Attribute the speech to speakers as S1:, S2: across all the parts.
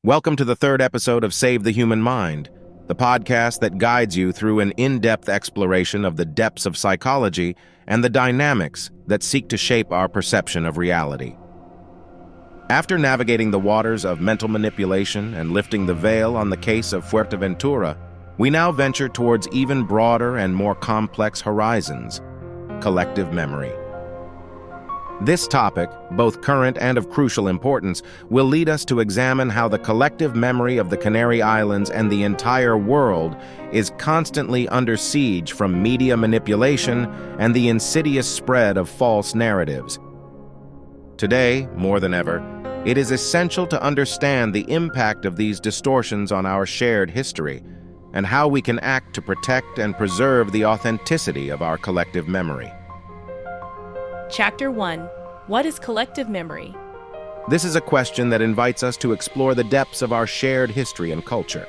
S1: Welcome to the third episode of Save the Human Mind, the podcast that guides you through an in-depth exploration of the depths of psychology and the dynamics that seek to shape our perception of reality. After navigating the waters of mental manipulation and lifting the veil on the case of Fuerteventura, we now venture towards even broader and more complex horizons: collective memory. This topic, both current and of crucial importance, will lead us to examine how the collective memory of the Canary Islands and the entire world is constantly under siege from media manipulation and the insidious spread of false narratives. Today, more than ever, it is essential to understand the impact of these distortions on our shared history and how we can act to protect and preserve the authenticity of our collective memory.
S2: Chapter 1. What is collective memory?
S1: This is a question that invites us to explore the depths of our shared history and culture.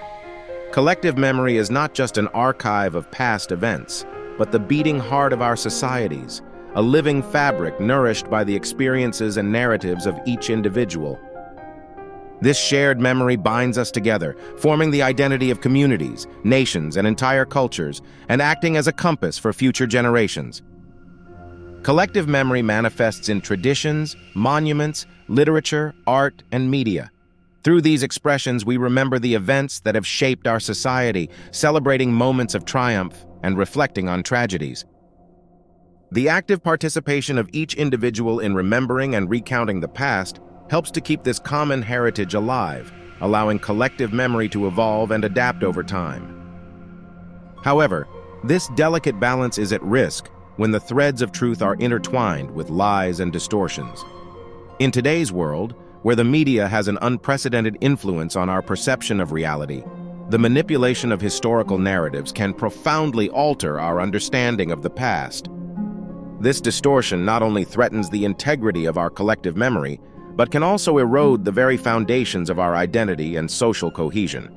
S1: Collective memory is not just an archive of past events, but the beating heart of our societies, a living fabric nourished by the experiences and narratives of each individual. This shared memory binds us together, forming the identity of communities, nations, and entire cultures, and acting as a compass for future generations. Collective memory manifests in traditions, monuments, literature, art, and media. Through these expressions, we remember the events that have shaped our society, celebrating moments of triumph and reflecting on tragedies. The active participation of each individual in remembering and recounting the past helps to keep this common heritage alive, allowing collective memory to evolve and adapt over time. However, this delicate balance is at risk when the threads of truth are intertwined with lies and distortions. In today's world, where the media has an unprecedented influence on our perception of reality, the manipulation of historical narratives can profoundly alter our understanding of the past. This distortion not only threatens the integrity of our collective memory, but can also erode the very foundations of our identity and social cohesion.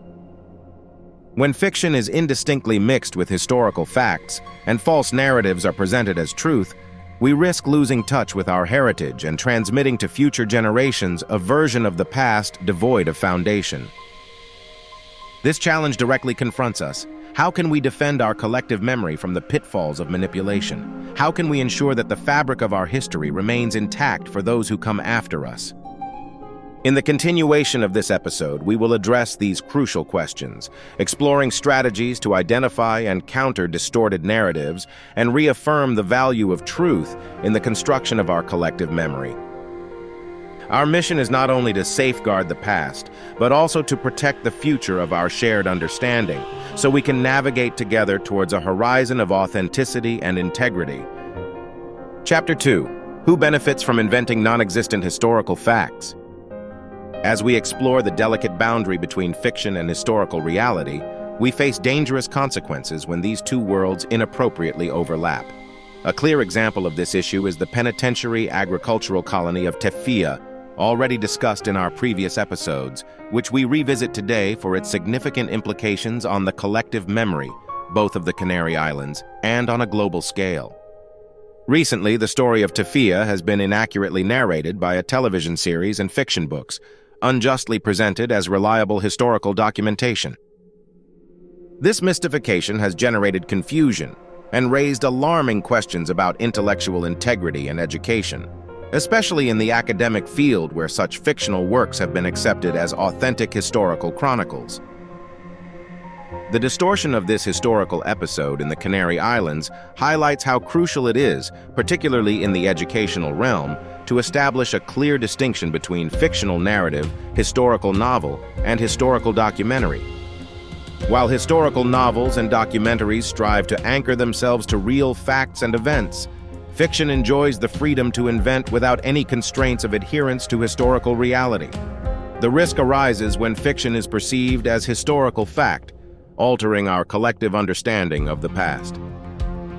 S1: When fiction is indistinctly mixed with historical facts and false narratives are presented as truth, we risk losing touch with our heritage and transmitting to future generations a version of the past devoid of foundation. This challenge directly confronts us. How can we defend our collective memory from the pitfalls of manipulation? How can we ensure that the fabric of our history remains intact for those who come after us? In the continuation of this episode, we will address these crucial questions, exploring strategies to identify and counter distorted narratives and reaffirm the value of truth in the construction of our collective memory. Our mission is not only to safeguard the past, but also to protect the future of our shared understanding, so we can navigate together towards a horizon of authenticity and integrity. Chapter 2. Who benefits from inventing non-existent historical facts? As we explore the delicate boundary between fiction and historical reality, we face dangerous consequences when these two worlds inappropriately overlap. A clear example of this issue is the Penitentiary agricultural colony of Tefía, already discussed in our previous episodes, which we revisit today for its significant implications on the collective memory, both of the Canary Islands and on a global scale. Recently, the story of Tefía has been inaccurately narrated by a television series and fiction books, unjustly presented as reliable historical documentation. This mystification has generated confusion and raised alarming questions about intellectual integrity and education, especially in the academic field where such fictional works have been accepted as authentic historical chronicles. The distortion of this historical episode in the Canary Islands highlights how crucial it is, particularly in the educational realm, to establish a clear distinction between fictional narrative, historical novel, and historical documentary. While historical novels and documentaries strive to anchor themselves to real facts and events, fiction enjoys the freedom to invent without any constraints of adherence to historical reality. The risk arises when fiction is perceived as historical fact, altering our collective understanding of the past.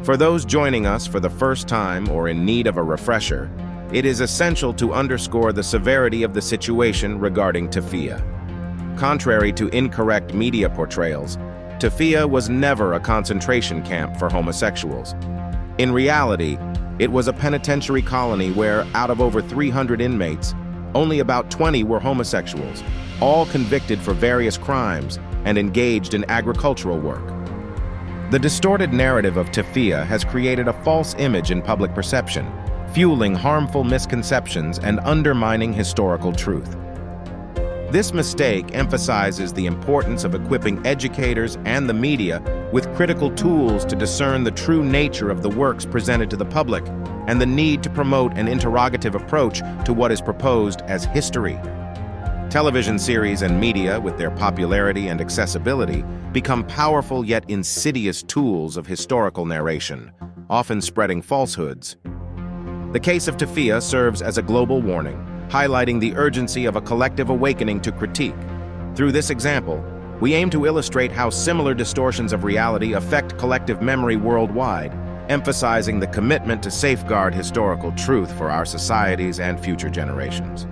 S1: For those joining us for the first time or in need of a refresher, it is essential to underscore the severity of the situation regarding Tefía. Contrary to incorrect media portrayals, Tefía was never a concentration camp for homosexuals. In reality, it was a penitentiary colony where, out of over 300 inmates, only about 20 were homosexuals, all convicted for various crimes and engaged in agricultural work. The distorted narrative of Tefía has created a false image in public perception, fueling harmful misconceptions and undermining historical truth. This mistake emphasizes the importance of equipping educators and the media with critical tools to discern the true nature of the works presented to the public and the need to promote an interrogative approach to what is proposed as history. Television series and media, with their popularity and accessibility, become powerful yet insidious tools of historical narration, often spreading falsehoods. The case of Tefía serves as a global warning, highlighting the urgency of a collective awakening to critique. Through this example, we aim to illustrate how similar distortions of reality affect collective memory worldwide, emphasizing the commitment to safeguard historical truth for our societies and future generations.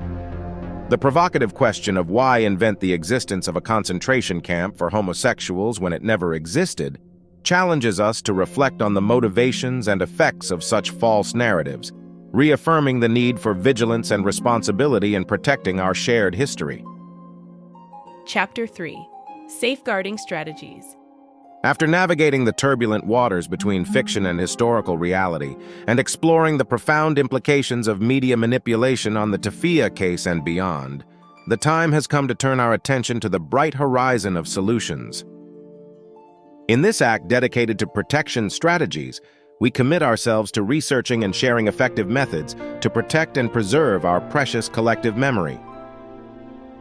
S1: The provocative question of why invent the existence of a concentration camp for homosexuals when it never existed challenges us to reflect on the motivations and effects of such false narratives, reaffirming the need for vigilance and responsibility in protecting our shared history.
S2: Chapter 3. Safeguarding Strategies.
S1: After navigating the turbulent waters between fiction and historical reality, and exploring the profound implications of media manipulation on the Tefía case and beyond, the time has come to turn our attention to the bright horizon of solutions. In this act dedicated to protection strategies, we commit ourselves to researching and sharing effective methods to protect and preserve our precious collective memory.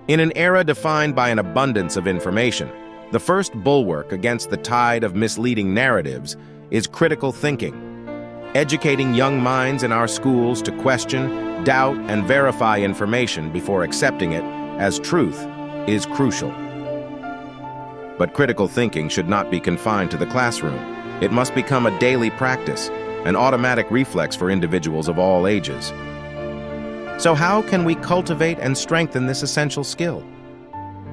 S1: In an era defined by an abundance of information, the first bulwark against the tide of misleading narratives is critical thinking. Educating young minds in our schools to question, doubt, and verify information before accepting it as truth is crucial. But critical thinking should not be confined to the classroom. It must become a daily practice, an automatic reflex for individuals of all ages. So how can we cultivate and strengthen this essential skill?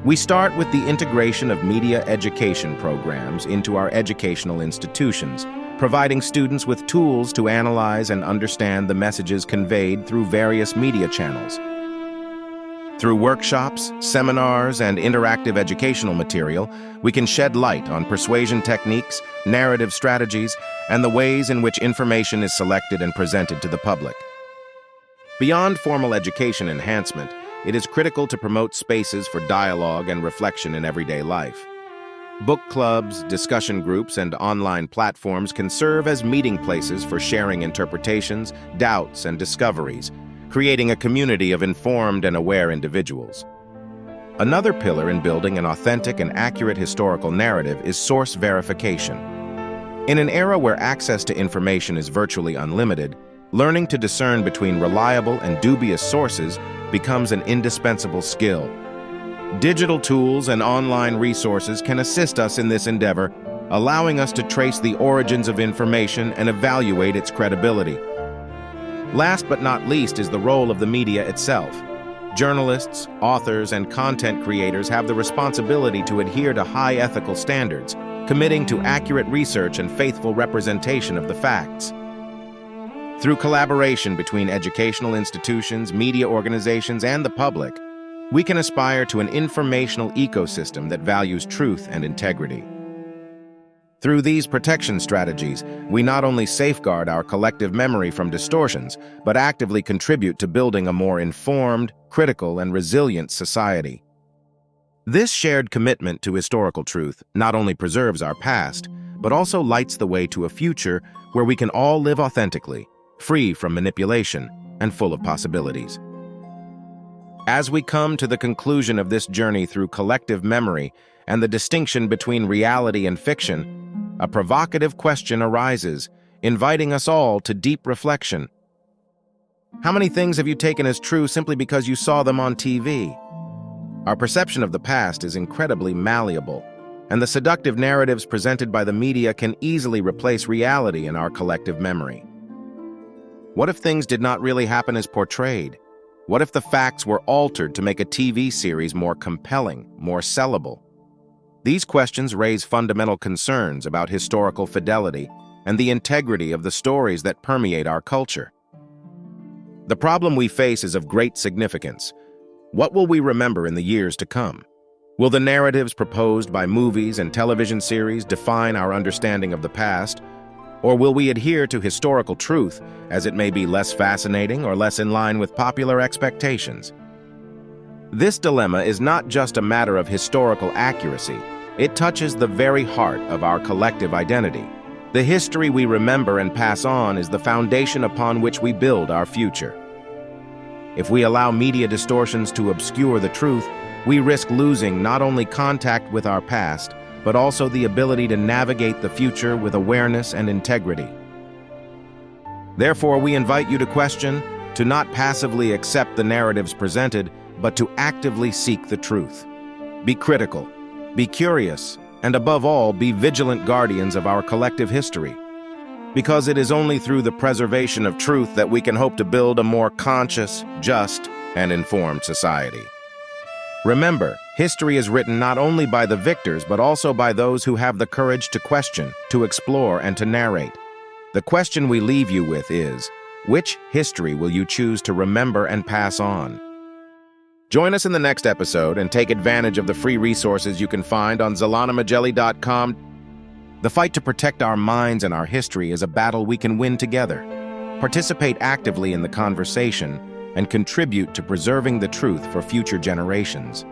S1: We start with the integration of media education programs into our educational institutions, providing students with tools to analyze and understand the messages conveyed through various media channels. Through workshops, seminars, and interactive educational material, we can shed light on persuasion techniques, narrative strategies, and the ways in which information is selected and presented to the public. Beyond formal education enhancement, it is critical to promote spaces for dialogue and reflection in everyday life. Book clubs, discussion groups, and online platforms can serve as meeting places for sharing interpretations, doubts, and discoveries, creating a community of informed and aware individuals. Another pillar in building an authentic and accurate historical narrative is source verification. In an era where access to information is virtually unlimited, learning to discern between reliable and dubious sources becomes an indispensable skill. Digital tools and online resources can assist us in this endeavor, allowing us to trace the origins of information and evaluate its credibility. Last but not least is the role of the media itself. Journalists, authors, and content creators have the responsibility to adhere to high ethical standards, committing to accurate research and faithful representation of the facts. Through collaboration between educational institutions, media organizations, and the public, we can aspire to an informational ecosystem that values truth and integrity. Through these protection strategies, we not only safeguard our collective memory from distortions, but actively contribute to building a more informed, critical, and resilient society. This shared commitment to historical truth not only preserves our past, but also lights the way to a future where we can all live authentically, free from manipulation, and full of possibilities. As we come to the conclusion of this journey through collective memory and the distinction between reality and fiction, a provocative question arises, inviting us all to deep reflection. How many things have you taken as true simply because you saw them on TV? Our perception of the past is incredibly malleable, and the seductive narratives presented by the media can easily replace reality in our collective memory. What if things did not really happen as portrayed? What if the facts were altered to make a TV series more compelling, more sellable? These questions raise fundamental concerns about historical fidelity and the integrity of the stories that permeate our culture. The problem we face is of great significance, What will we remember in the years to come? Will the narratives proposed by movies and television series define our understanding of the past, or will we adhere to historical truth as it may be less fascinating or less in line with popular expectations? This dilemma is not just a matter of historical accuracy, it touches the very heart of our collective identity. The history we remember and pass on is the foundation upon which we build our future. If we allow media distortions to obscure the truth, we risk losing not only contact with our past, but also the ability to navigate the future with awareness and integrity. Therefore, we invite you to question, to not passively accept the narratives presented, but to actively seek the truth. Be critical, be curious, and above all, be vigilant guardians of our collective history. Because it is only through the preservation of truth that we can hope to build a more conscious, just, and informed society. Remember, history is written not only by the victors, but also by those who have the courage to question, to explore, and to narrate. The question we leave you with is, which history will you choose to remember and pass on? Join us in the next episode and take advantage of the free resources you can find on zelanamajeli.com. The fight to protect our minds and our history is a battle we can win together. Participate actively in the conversation and contribute to preserving the truth for future generations.